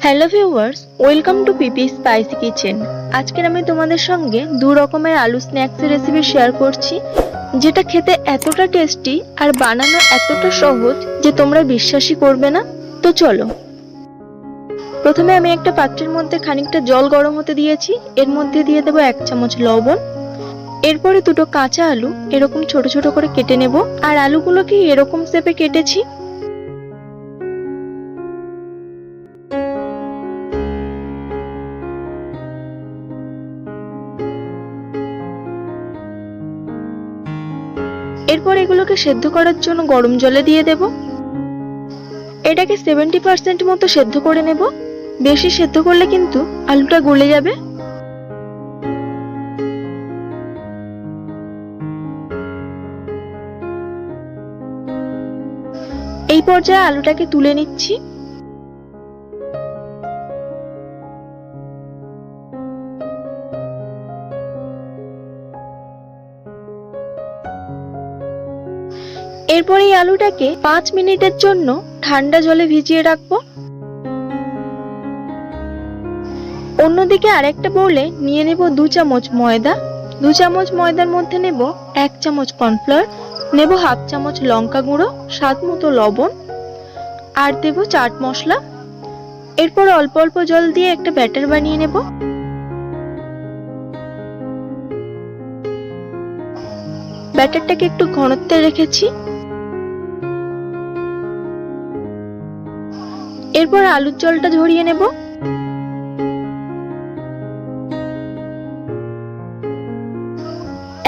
Hello viewers, welcome to PP spicy kitchen. আজকে আমি তোমাদের সঙ্গে দু রকমের আলু স্ন্যাক্সের রেসিপি শেয়ার করছি, যেটা খেতে এতটা টেস্টি আর বানানো এতটা সহজ যে তোমরা বিশ্বাসই করবে না। তো চলো, প্রথমে আমি একটা পাত্রের মধ্যে খানিকটা জল গরম হতে দিয়েছি। এর মধ্যে দিয়ে দেবো 1 চামচ লবণ। এরপরে দুটো কাঁচা আলু এরকম ছোট ছোট করে কেটে নেব। আর আলুগুলোকে এরকম শেপে কেটেছি। এরপর এগুলোকে সেদ্ধ করার জন্য গরম জলে দিয়ে দেব। এটাকে 70% মতো সেদ্ধ করে নেব। বেশি সেদ্ধ করলে কিন্তু আলুটা গলে যাবে। এই পর্যায়ে আলুটাকে তুলে নিচ্ছি। এরপর এই আলুটাকে 5 মিনিটের জন্য ঠান্ডা জলে ভিজিয়ে রাখবো। অন্যদিকে আরেকটা বোলে নিয়ে নেব 2 চামচ ময়দা। 2 চামচ ময়দার মধ্যে নেব 1 চামচ কর্নফ্লাওয়ার, নেব হাফ চামচ লঙ্কা গুঁড়ো, স্বাদ মতো লবণ, আর দেব চাট মশলা। এরপর অল্প অল্প জল দিয়ে একটা ব্যাটার বানিয়ে নেব। ব্যাটারটাকে একটু ঘনত্বে রেখেছি। এরপর আলুর জলটা ঝরিয়ে নেব।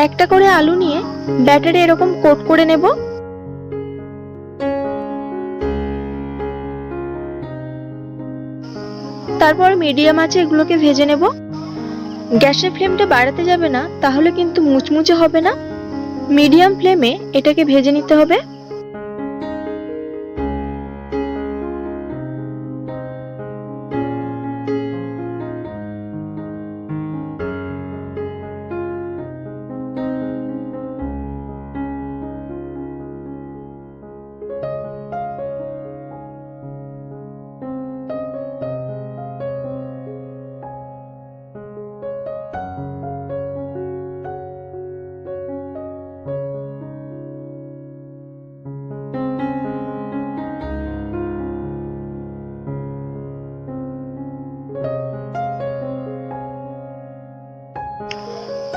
একটা করে আলু নিয়ে ব্যাটারে এরকম কোট করে নেব। তারপর মিডিয়াম আঁচে এগুলোকে ভেজে নেব। গ্যাসের ফ্লেমটা বাড়াতে যাবে না, তাহলে কিন্তু মুচমুচে হবে না। মিডিয়াম ফ্লেমে এটাকে ভেজে নিতে হবে।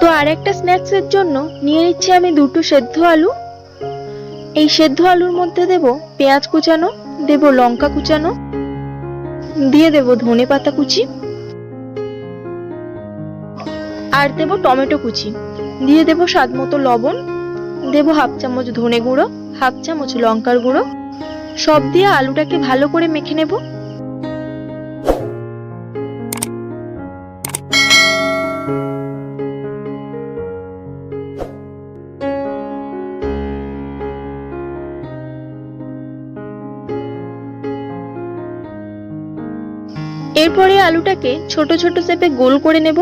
তো আরেকটা স্ন্যাক্স এর জন্য নিয়ে নিচ্ছি আমি দুটো সেদ্ধ আলু। এই সেদ্ধ আলুর মধ্যে দেব পেঁয়াজ কুচানো, দেব লঙ্কা কুচানো, দিয়ে দেব ধনেপাতা কুচি, আর দেব টমেটো কুচি, দিয়ে দেব স্বাদ মতো লবণ, দেব হাফ চামচ ধনে গুঁড়ো, হাফ চামচ লঙ্কার গুঁড়ো। সব দিয়ে আলুটাকে ভালো করে মেখে নেব। এরপরে আলুটাকে ছোট ছোট শেপে গোল করে নেব।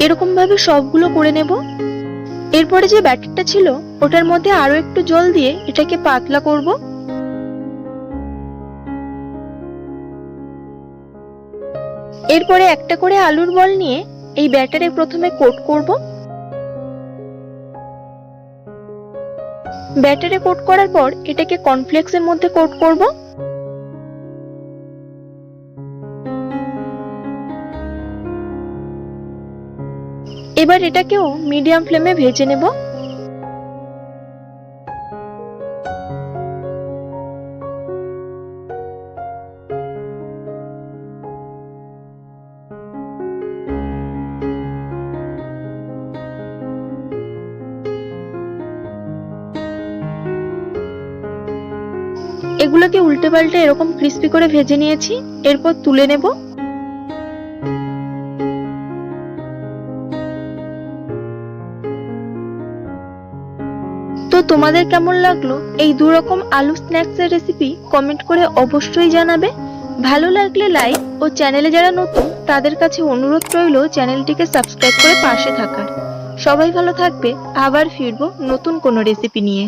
এরকম ভাবে সবগুলো করে নেব। এরপরে যে ব্যাটারটা ছিল ওটার মধ্যে আরো একটু জল দিয়ে এটাকে পাতলা করব। এরপরে একটা করে আলুর বল নিয়ে এই ব্যাটারে প্রথমে কোট করব। ব্যাটারে কোট করার পর এটাকে কর্নফ্লেক্সের মধ্যে কোট করব। এবার এটাকেও মিডিয়াম ফ্লেমে ভেজে নেব। এগুলোকে উল্টে পাল্টে এরকম ক্রিস্পি করে ভেজে নিয়েছি। এরপর তুলে নেব। তো তোমাদের কেমন লাগলো এই দু রকম আলু স্ন্যাক্স এর রেসিপি কমেন্ট করে অবশ্যই জানাবে। ভালো লাগলে লাইক ও চ্যানেলে যারা নতুন তাদের কাছে অনুরোধ রইল চ্যানেলটিকে সাবস্ক্রাইব করে পাশে থাকার। সবাই ভালো থাকবে, আবার ফিরবো নতুন কোনো রেসিপি নিয়ে।